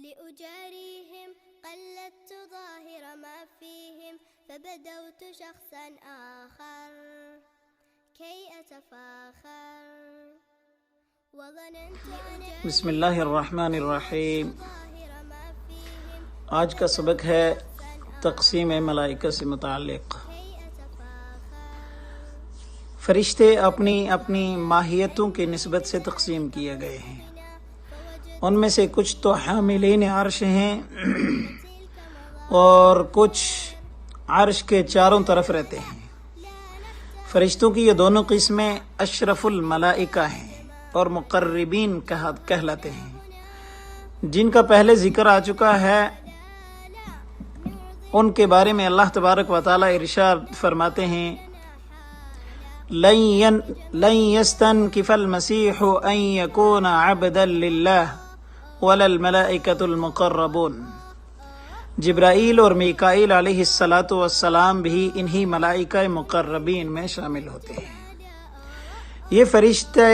لأجاريهم قلدت ظاهر ما فيهم فبدوت شخصا آخر كي أتفاخر وظننت أن بسم اللہ الرحمن الرحیم۔ ظاهر ما فيهم آج کا سبق ہے تقسیم ملائکہ سے متعلق۔ كي أتفاخر فرشتے اپنی اپنی ماہیتوں کی نسبت سے تقسیم کیے گئے ہیں۔ ان میں سے کچھ تو حاملین عرش ہیں اور کچھ عرش کے چاروں طرف رہتے ہیں۔ فرشتوں کی یہ دونوں قسمیں اشرف الملائکہ ہیں اور مقربین کہلاتے ہیں، جن کا پہلے ذکر آ چکا ہے۔ ان کے بارے میں اللہ تبارک و تعالی ارشاد فرماتے ہیں، لن يستنكف المسيح ان يكون عبدا لله ولا الملائكة المقربون۔ جبرائیل اور میکائیل علیہ السلام بھی انہی ملائکہ مقربین میں شامل ہوتے ہیں۔ یہ فرشتے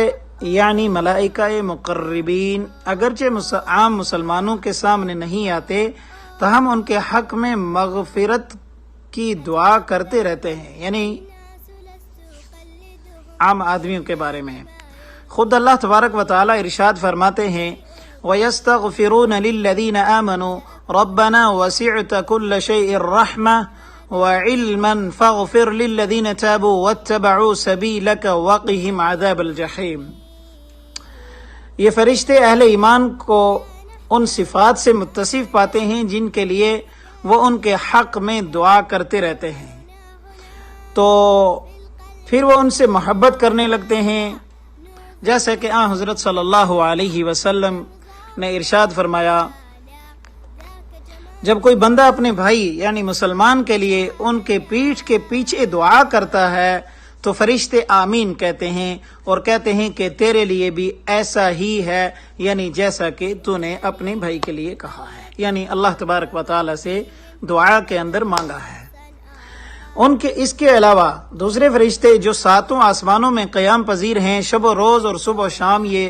یعنی ملائکہ مقربین اگرچہ عام مسلمانوں کے سامنے نہیں آتے تاہم ان کے حق میں مغفرت کی دعا کرتے رہتے ہیں، یعنی عام آدمیوں کے بارے میں۔ خود اللہ تبارک و تعالی ارشاد فرماتے ہیں، وَيَسْتَغْفِرُونَ لِلَّذِينَ آمَنُوا رَبَّنَا وَسِعْتَ كُلَّ شَيْءٍ رَحْمَةً وَعِلْمًا فَاغْفِرْ لِلَّذِينَ تَابُوا وَاتَّبَعُوا سَبِيلَكَ وَقِهِمْ عَذَابَ الْجَحِيمِ۔ یہ فرشتے اہل ایمان کو ان صفات سے متصف پاتے ہیں جن کے لیے وہ ان کے حق میں دعا کرتے رہتے ہیں، تو پھر وہ ان سے محبت کرنے لگتے ہیں، جیسا کہ حضرت صلی اللہ علیہ وسلم نے ارشاد فرمایا، جب کوئی بندہ اپنے بھائی یعنی مسلمان کے لیے ان کے پیٹھ کے پیچھے دعا کرتا ہے تو فرشتے آمین کہتے ہیں اور کہتے ہیں کہ تیرے لیے بھی ایسا ہی ہے، یعنی جیسا کہ تو نے اپنے بھائی کے لیے کہا ہے، یعنی اللہ تبارک و تعالی سے دعا کے اندر مانگا ہے۔ ان کے اس کے علاوہ دوسرے فرشتے جو ساتوں آسمانوں میں قیام پذیر ہیں، شب و روز اور صبح و شام یہ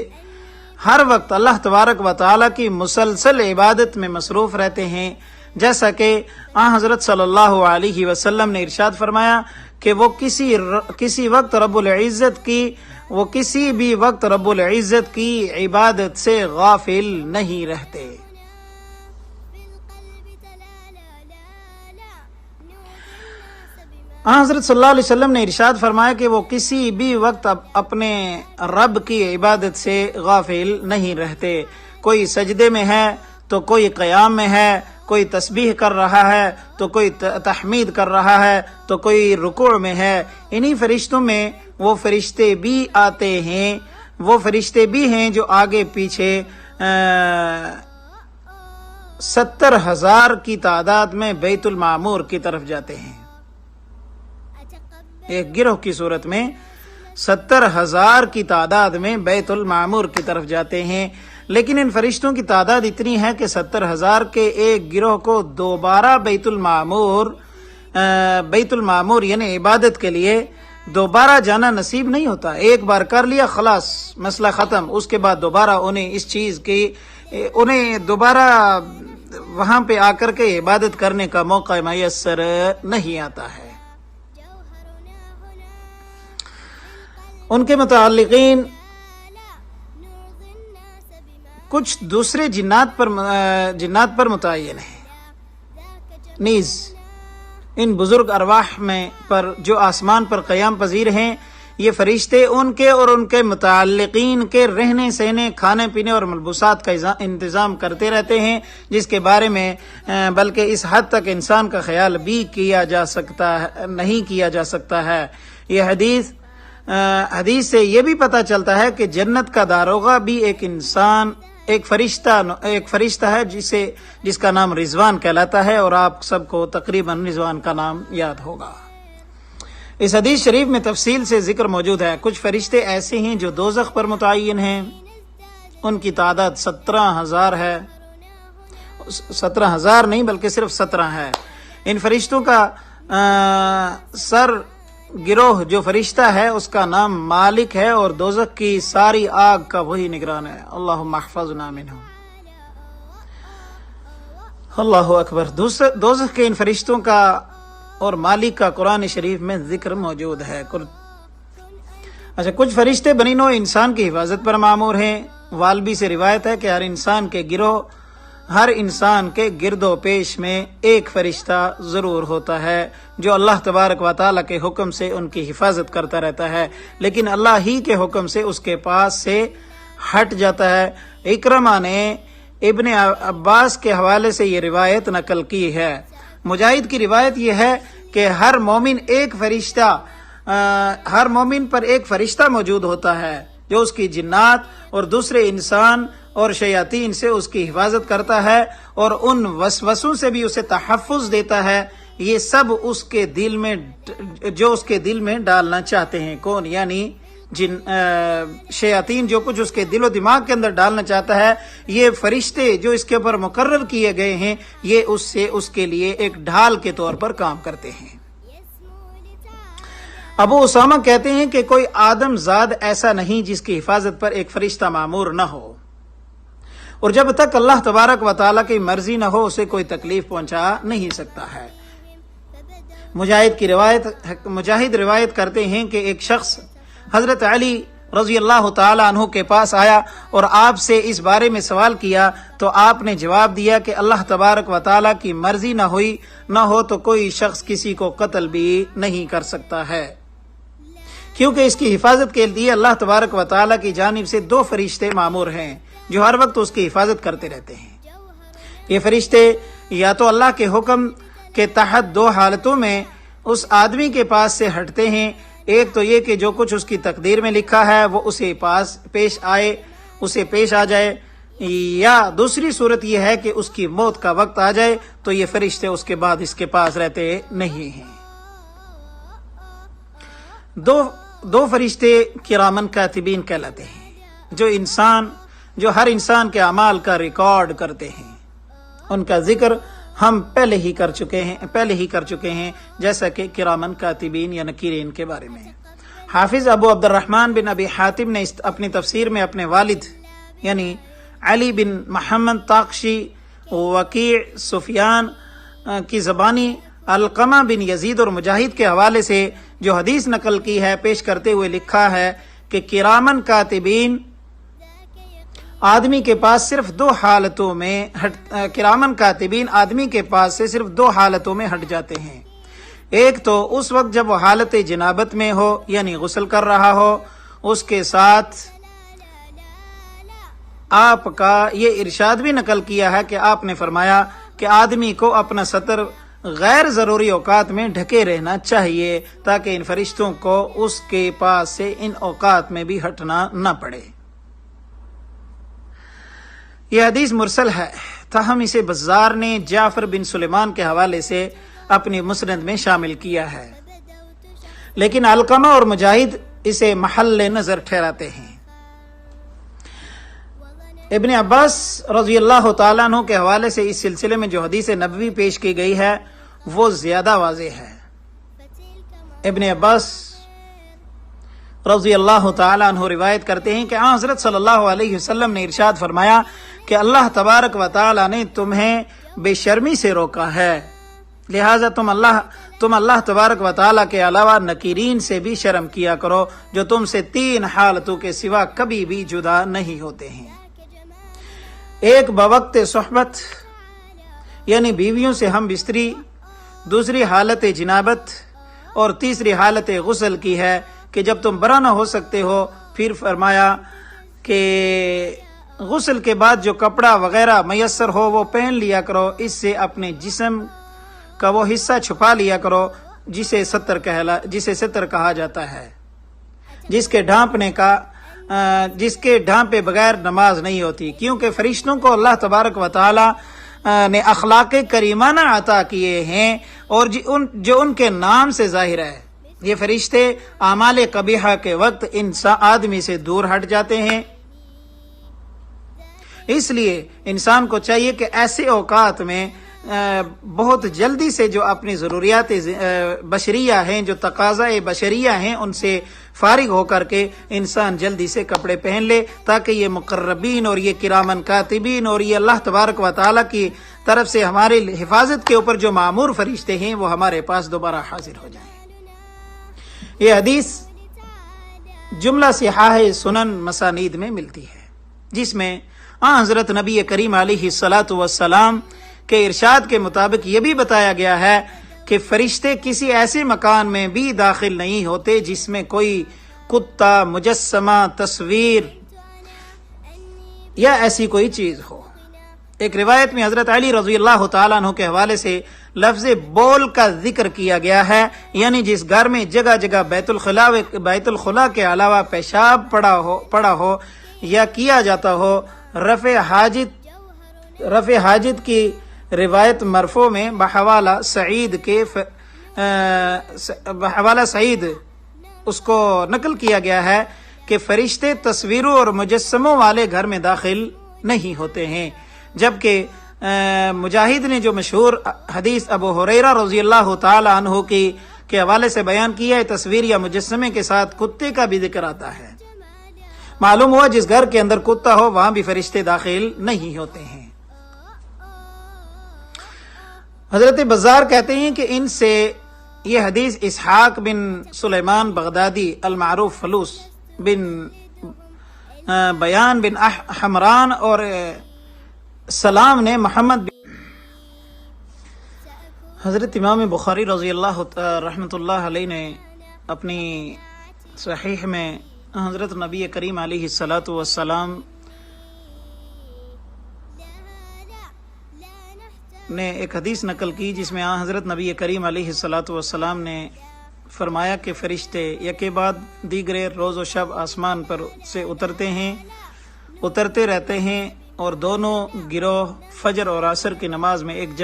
ہر وقت اللہ تبارک و تعالی کی مسلسل عبادت میں مصروف رہتے ہیں، جیسا کہ حضرت صلی اللہ علیہ وسلم نے ارشاد فرمایا کہ وہ کسی وقت رب العزت کی عبادت سے غافل نہیں رہتے۔ حضرت صلی اللہ علیہ وسلم نے ارشاد فرمایا کہ وہ کسی بھی وقت اپنے رب کی عبادت سے غافل نہیں رہتے۔ کوئی سجدے میں ہے تو کوئی قیام میں ہے، کوئی تسبیح کر رہا ہے تو کوئی تحمید کر رہا ہے تو کوئی رکوع میں ہے۔ انہی فرشتوں میں وہ فرشتے بھی آتے ہیں، وہ فرشتے بھی ہیں جو آگے پیچھے 70,000 کی تعداد میں بیت المعمور کی طرف جاتے ہیں۔ ایک گروہ کی صورت میں 70,000 کی تعداد میں بیت المعمور کی طرف جاتے ہیں، لیکن ان فرشتوں کی تعداد اتنی ہے کہ 70,000 کے ایک گروہ کو دوبارہ بیت المعمور یعنی عبادت کے لیے دوبارہ جانا نصیب نہیں ہوتا۔ ایک بار کر لیا خلاص مسئلہ ختم، اس کے بعد دوبارہ انہیں دوبارہ وہاں پہ آ کر کے عبادت کرنے کا موقع میسر نہیں آتا ہے۔ ان کے متعلقین کچھ دوسرے جنات پر متعین ہیں، نیز ان بزرگ ارواح میں پر جو آسمان پر قیام پذیر ہیں، یہ فرشتے ان کے اور ان کے متعلقین کے رہنے سہنے، کھانے پینے اور ملبوسات کا انتظام کرتے رہتے ہیں، جس کے بارے میں بلکہ اس حد تک انسان کا خیال بھی نہیں کیا جا سکتا ہے۔ یہ حدیث سے یہ بھی پتہ چلتا ہے کہ جنت کا داروغہ بھی ایک فرشتہ ہے جس کا نام رضوان کہلاتا ہے، اور آپ سب کو تقریباً رضوان کا نام یاد ہوگا۔ اس حدیث شریف میں تفصیل سے ذکر موجود ہے۔ کچھ فرشتے ایسے ہیں جو دوزخ پر متعین ہیں، ان کی تعداد 17,000 ہے، 17,000 نہیں بلکہ صرف 17 ہے۔ ان فرشتوں کا سر گروہ جو فرشتہ ہے اس کا نام مالک ہے، اور دوزخ کی ساری آگ کا وہی نگران ہے۔ اللہم احفظنا منہم۔ اللہ اکبر. دوزخ کے ان فرشتوں کا اور مالک کا قرآن شریف میں ذکر موجود ہے. اچھا، کچھ فرشتے بنی نوع انسان کی حفاظت پر مامور ہیں. والبی سے روایت ہے کہ ہر انسان کے گرد و پیش میں ایک فرشتہ ضرور ہوتا ہے جو اللہ تبارک و تعالیٰ کے حکم سے ان کی حفاظت کرتا رہتا ہے، لیکن اللہ ہی کے حکم سے اس کے پاس سے ہٹ جاتا ہے. اکرمہ نے ابن عباس کے حوالے سے یہ روایت نقل کی ہے. مجاہد کی روایت یہ ہے کہ ہر مومن پر ایک فرشتہ موجود ہوتا ہے جو اس کی جنات اور دوسرے انسان اور شیاطین سے اس کی حفاظت کرتا ہے اور ان وسوسوں سے بھی اسے تحفظ دیتا ہے. یہ سب اس کے دل میں ڈالنا چاہتے ہیں. کون؟ یعنی شیاطین جو کچھ اس کے دل و دماغ کے اندر ڈالنا چاہتا ہے، یہ فرشتے جو اس کے اوپر مقرر کیے گئے ہیں یہ اس کے لیے ایک ڈھال کے طور پر کام کرتے ہیں. ابو اسامہ کہتے ہیں کہ کوئی آدم زاد ایسا نہیں جس کی حفاظت پر ایک فرشتہ مامور نہ ہو، اور جب تک اللہ تبارک و تعالیٰ کی مرضی نہ ہو اسے کوئی تکلیف پہنچا نہیں سکتا ہے. مجاہد روایت کرتے ہیں کہ ایک شخص حضرت علی رضی اللہ تعالی عنہ کے پاس آیا اور آپ سے اس بارے میں سوال کیا تو آپ نے جواب دیا کہ اللہ تبارک و تعالیٰ کی مرضی نہ ہو تو کوئی شخص کسی کو قتل بھی نہیں کر سکتا ہے، کیونکہ اس کی حفاظت کے لیے اللہ تبارک و تعالیٰ کی جانب سے 2 فرشتے مامور ہیں جو ہر وقت اس کی حفاظت کرتے رہتے ہیں. یہ فرشتے یا تو اللہ کے حکم کے تحت 2 حالتوں میں اس آدمی کے پاس سے ہٹتے ہیں. ایک تو یہ کہ جو کچھ اس کی تقدیر میں لکھا ہے وہ اسے پیش آ جائے، یا دوسری صورت یہ ہے کہ اس کی موت کا وقت آ جائے تو یہ فرشتے اس کے بعد اس کے پاس رہتے نہیں ہیں. 2 فرشتے کرامن کاتبین کہلاتے ہیں جو ہر انسان کے اعمال کا ریکارڈ کرتے ہیں. ان کا ذکر ہم پہلے ہی کر چکے ہیں جیسا کہ کرامن کاتبین یا نکیرین کے بارے میں. حافظ ابو عبد الرحمن بن ابی حاتم نے اپنی تفسیر میں اپنے والد یعنی علی بن محمد طاقشی، وکیع، سفیان کی زبانی، علقمہ بن یزید اور مجاہد کے حوالے سے جو حدیث نقل کی ہے پیش کرتے ہوئے لکھا ہے کہ کرامن کاتبین آدمی کے پاس صرف 2 حالتوں میں کرامن کاتبین آدمی کے پاس سے صرف 2 حالتوں میں ہٹ جاتے ہیں. ایک تو اس وقت جب وہ حالت جنابت میں ہو یعنی غسل کر رہا ہو، اس کے ساتھ آپ کا یہ ارشاد بھی نقل کیا ہے کہ آپ نے فرمایا کہ آدمی کو اپنا ستر غیر ضروری اوقات میں ڈھکے رہنا چاہیے تاکہ ان فرشتوں کو اس کے پاس سے ان اوقات میں بھی ہٹنا نہ پڑے. یہ حدیث مرسل ہے، تاہم اسے بزار نے جعفر بن سلیمان کے حوالے سے اپنی مسند میں شامل کیا ہے، لیکن علقمہ اور مجاہد اسے محل نظر ٹھہراتے ہیں. ابن عباس رضی اللہ تعالیٰ عنہ کے حوالے سے اس سلسلے میں جو حدیث نبوی پیش کی گئی ہے وہ زیادہ واضح ہے. ابن عباس رضی اللہ تعالیٰ عنہ روایت کرتے ہیں کہ حضرت صلی اللہ علیہ وسلم نے ارشاد فرمایا کہ اللہ تبارک و تعالیٰ نے تمہیں بے شرمی سے روکا ہے، لہٰذا تم اللہ تبارک و تعالیٰ کے علاوہ نکیرین سے بھی شرم کیا کرو جو تم سے 3 حالتوں کے سوا کبھی بھی جدا نہیں ہوتے ہیں. ایک بوقت صحبت یعنی بیویوں سے ہم بستری، دوسری حالت جنابت اور تیسری حالت غسل کی ہے کہ جب تم برا نہ ہو سکتے ہو. پھر فرمایا کہ غسل کے بعد جو کپڑا وغیرہ میسر ہو وہ پہن لیا کرو، اس سے اپنے جسم کا وہ حصہ چھپا لیا کرو جسے ستر کہا جاتا ہے، جس کے ڈھانپے بغیر نماز نہیں ہوتی، کیونکہ فرشتوں کو اللہ تبارک و تعالی نے اخلاق کریمانہ عطا کیے ہیں اور جو ان کے نام سے ظاہر ہے. یہ فرشتے اعمال قبیحہ کے وقت آدمی سے دور ہٹ جاتے ہیں. اس لیے انسان کو چاہیے کہ ایسے اوقات میں بہت جلدی سے جو اپنی ضروریات بشریہ ہیں، جو تقاضۂ بشریہ ہیں، ان سے فارغ ہو کر کے انسان جلدی سے کپڑے پہن لے، تاکہ یہ مقربین اور یہ کرامن کاتبین اور یہ اللہ تبارک و تعالیٰ کی طرف سے ہمارے حفاظت کے اوپر جو معمور فرشتے ہیں وہ ہمارے پاس دوبارہ حاضر ہو جائیں۔ یہ حدیث جملہ صحاح سنن مسانید میں ملتی ہے، جس میں حضرت نبی کریم علیہ الصلاۃ والسلام کے ارشاد کے مطابق یہ بھی بتایا گیا ہے کہ فرشتے کسی ایسے مکان میں بھی داخل نہیں ہوتے جس میں کوئی کتا، مجسمہ، تصویر یا ایسی کوئی چیز ہو۔ ایک روایت میں حضرت علی رضی اللہ تعالیٰ عنہ کے حوالے سے لفظ بول کا ذکر کیا گیا ہے، یعنی جس گھر میں جگہ جگہ بیت الخلا کے علاوہ پیشاب پڑا ہو یا کیا جاتا ہو۔ رفع حاجت کی روایت مرفوع میں بحوالہ سعید اس کو نقل کیا گیا ہے کہ فرشتے تصویروں اور مجسموں والے گھر میں داخل نہیں ہوتے ہیں، جبکہ مجاہد نے جو مشہور حدیث ابو ہریرہ رضی اللہ تعالی عنہ کے حوالے سے بیان کیا ہے، تصویر یا مجسمے کے ساتھ کتے کا بھی ذکر آتا ہے۔ معلوم ہوا جس گھر کے اندر کتا ہو وہاں بھی فرشتے داخل نہیں ہوتے ہیں۔ حضرت بزار کہتے ہیں کہ ان سے یہ حدیث اسحاق بن سلیمان بغدادی المعروف فلوس بن بیان بن حمران اور سلام نے محمد حضرت امام بخاری رضی اللہ رحمۃ اللہ علیہ نے اپنی صحیح میں حضرت نبی کریم علیہ الصلاۃ والسلام نے ایک حدیث نقل کی، جس میں حضرت نبی کریم علیہ الصلاۃ والسلام نے فرمایا کہ فرشتے یکے بعد دیگرے روز و شب آسمان پر سے اترتے رہتے ہیں، اور دونوں گروہ فجر اور عصر کی نماز میں ایک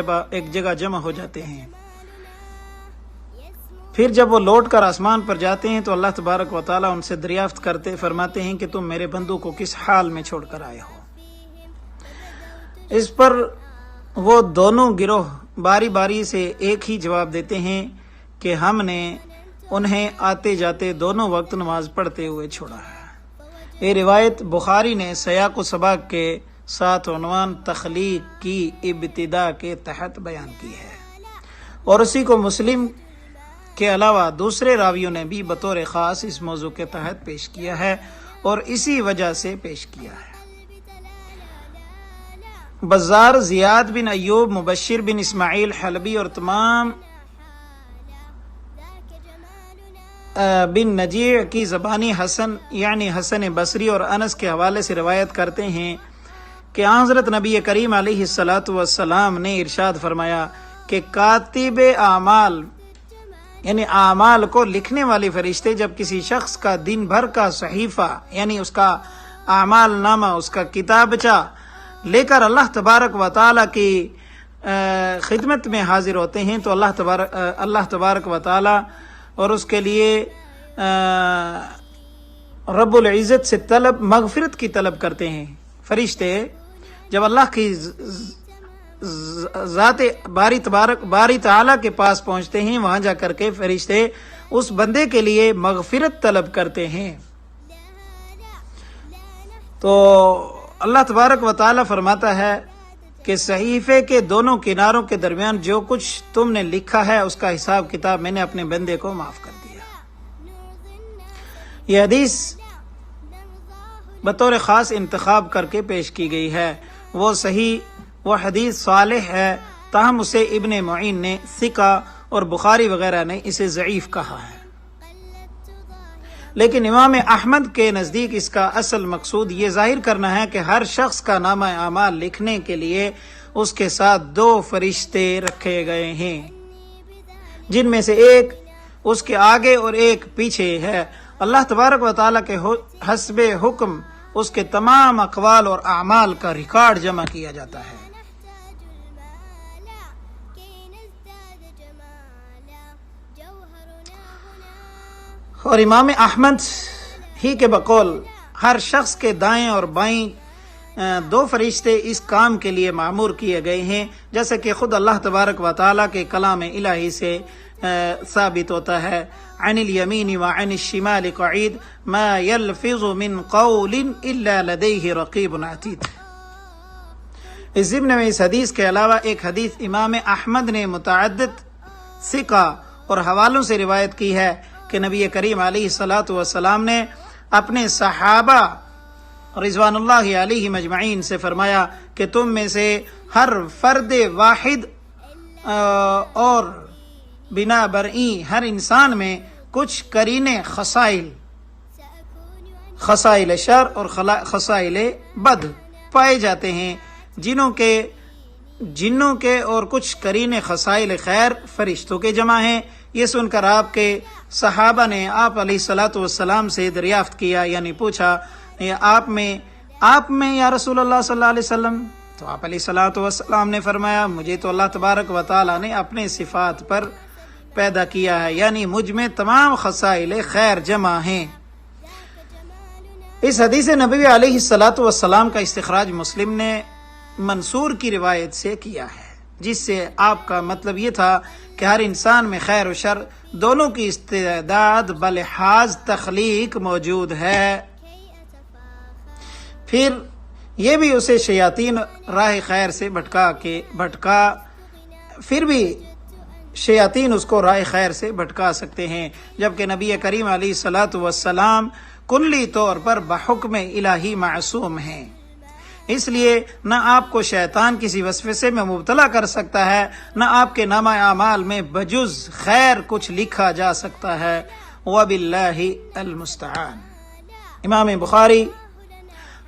جگہ جمع ہو جاتے ہیں۔ پھر جب وہ لوٹ کر آسمان پر جاتے ہیں تو اللہ تبارک و تعالیٰ ان سے دریافت فرماتے ہیں کہ تم میرے بندوں کو کس حال میں چھوڑ کر آئے ہو۔ اس پر وہ دونوں گروہ باری باری سے ایک ہی جواب دیتے ہیں کہ ہم نے انہیں آتے جاتے دونوں وقت نماز پڑھتے ہوئے چھوڑا ہے۔ یہ روایت بخاری نے سیاق و سباق کے ساتھ عنوان تخلیق کی ابتدا کے تحت بیان کی ہے، اور اسی کو مسلم کے علاوہ دوسرے راویوں نے بھی بطور خاص اس موضوع کے تحت پیش کیا ہے، اور اسی وجہ سے پیش کیا ہے۔ بزار زیاد بن ایوب، مبشر بن اسماعیل حلبی اور تمام بن نجیع کی زبانی حسن یعنی حسن بصری اور انس کے حوالے سے روایت کرتے ہیں کہ حضرت نبی کریم علیہ الصلاۃ والسلام نے ارشاد فرمایا کہ کاتب اعمال یعنی اعمال کو لکھنے والے فرشتے جب کسی شخص کا دن بھر کا صحیفہ یعنی اس کا اعمال نامہ، اس کا کتابچہ لے کر اللہ تبارک و تعالیٰ کی خدمت میں حاضر ہوتے ہیں تو اللہ تبارک و تعالیٰ اور اس کے لیے رب العزت سے مغفرت کی طلب کرتے ہیں۔ فرشتے جب اللہ کی ذات باری تعالیٰ کے پاس پہنچتے ہیں، وہاں جا کر کے فرشتے اس بندے کے لیے مغفرت طلب کرتے ہیں۔ تو اللہ تبارک و تعالیٰ فرماتا ہے کہ صحیفے کے دونوں کناروں کے درمیان جو کچھ تم نے لکھا ہے اس کا حساب کتاب میں نے اپنے بندے کو معاف کر دیا۔ یہ حدیث بطور خاص انتخاب کر کے پیش کی گئی ہے، وہ حدیث صالح ہے، تاہم اسے ابن معین نے ثقہ اور بخاری وغیرہ نے اسے ضعیف کہا ہے۔ لیکن امام احمد کے نزدیک اس کا اصل مقصود یہ ظاہر کرنا ہے کہ ہر شخص کا نامہ اعمال لکھنے کے لیے اس کے ساتھ 2 فرشتے رکھے گئے ہیں، جن میں سے ایک اس کے آگے اور ایک پیچھے ہے۔ اللہ تبارک و تعالیٰ کے حسب حکم اس کے تمام اقوال اور اعمال کا ریکارڈ جمع کیا جاتا ہے۔ اور امام احمد ہی کے بقول ہر شخص کے دائیں اور بائیں 2 فرشتے اس کام کے لیے معمور کیے گئے ہیں، جیسے کہ خود اللہ تبارک و تعالیٰ کے کلام الہی سے ثابت ہوتا ہے. عن الیمین وعن الشمال قعید ما یلفظ من قول الا لدیہ رقیب عتید. اس ضمن میں اس حدیث کے علاوہ ایک حدیث امام احمد نے متعدد ثقہ اور حوالوں سے روایت کی ہے کہ نبی کریم علیہ الصلاۃ والسلام نے اپنے صحابہ رضوان اللہ علیہ مجمعین سے فرمایا کہ تم میں سے ہر فرد واحد اور بنا برئی ہر انسان میں کچھ قرینے خصائل شر اور خصائل بد پائے جاتے ہیں، جنوں کے اور کچھ قرینے خصائل خیر فرشتوں کے جمع ہیں. یہ سن کر آپ کے صحابہ نے آپ علیہ الصلاۃ والسلام سے دریافت کیا، یعنی پوچھا آپ میں یا رسول اللہ صلی اللہ علیہ وسلم؟ تو آپ علیہ الصلاۃ والسلام نے فرمایا مجھے تو اللہ تبارک و تعالیٰ نے اپنے صفات پر پیدا کیا ہے، یعنی مجھ میں تمام خصائل خیر جمع ہیں. اس حدیث نبوی علیہ الصلاۃ والسلام کا استخراج مسلم نے منصور کی روایت سے کیا ہے، جس سے آپ کا مطلب یہ تھا کہ ہر انسان میں خیر و شر دونوں کی استعداد بلحاظ تخلیق موجود ہے. پھر یہ بھی اسے شیاطین راہ خیر سے بھٹکا پھر بھی شیاطین اس کو راہ خیر سے بھٹکا سکتے ہیں، جبکہ نبی کریم علیہ الصلاۃ والسلام کلی طور پر بحکم الہی معصوم ہیں. اس لیے نہ آپ کو شیطان کسی وسوسے میں مبتلا کر سکتا ہے، نہ آپ کے نامہ اعمال میں بجز خیر کچھ لکھا جا سکتا ہے. وباللہ المستعان. امام بخاری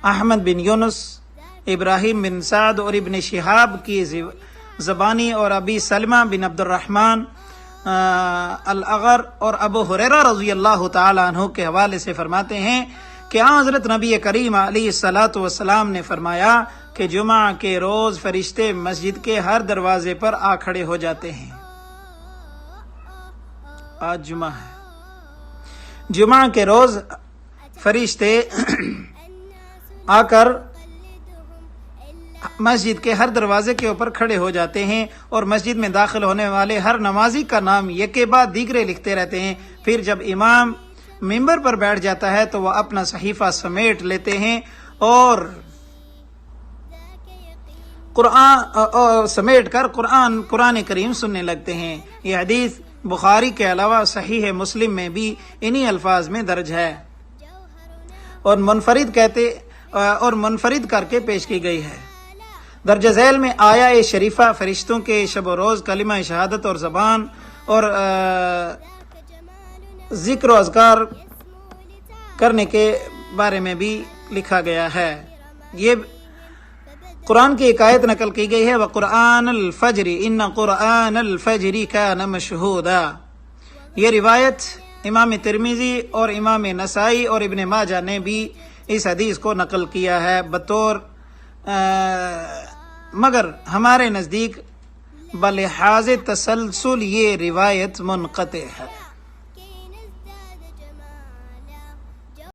احمد بن یونس، ابراہیم بن سعد اور ابن شہاب کی زبانی اور ابی سلمہ بن عبد الرحمن الاغر اور ابو ہریرہ رضی اللہ تعالیٰ عنہ کے حوالے سے فرماتے ہیں کہ حضرت نبی کریم علیہ الصلاۃ والسلام نے فرمایا کہ جمعہ کے روز فرشتے مسجد کے ہر دروازے پر آ کھڑے ہو جاتے ہیں. آج جمعہ ہے، جمعہ کے روز فرشتے آ کر مسجد کے ہر دروازے کے اوپر کھڑے ہو جاتے ہیں اور مسجد میں داخل ہونے والے ہر نمازی کا نام یکے بعد دیگرے لکھتے رہتے ہیں. پھر جب امام ممبر پر بیٹھ جاتا ہے تو وہ اپنا صحیفہ سمیٹ لیتے ہیں اور سمیٹ کر قرآن کریم سننے لگتے ہیں. یہ حدیث بخاری کے علاوہ صحیح مسلم میں بھی انہی الفاظ میں درج ہے اور منفرد کر کے پیش کی گئی ہے. درج ذیل میں آیا شریفہ فرشتوں کے شب و روز کلمہ شہادت اور زبان اور ذکر و اذکار کرنے کے بارے میں بھی لکھا گیا ہے. یہ قرآن کی ایک آیت نقل کی گئی ہے وَقُرْآنَ الْفَجْرِ إِنَّ قُرْآنَ الْفَجْرِ كَانَ مَشْهُودًا. یہ روایت امام ترمذی اور امام نسائی اور ابن ماجہ نے بھی اس حدیث کو نقل کیا ہے مگر ہمارے نزدیک بلحاظ تسلسل یہ روایت منقطع ہے.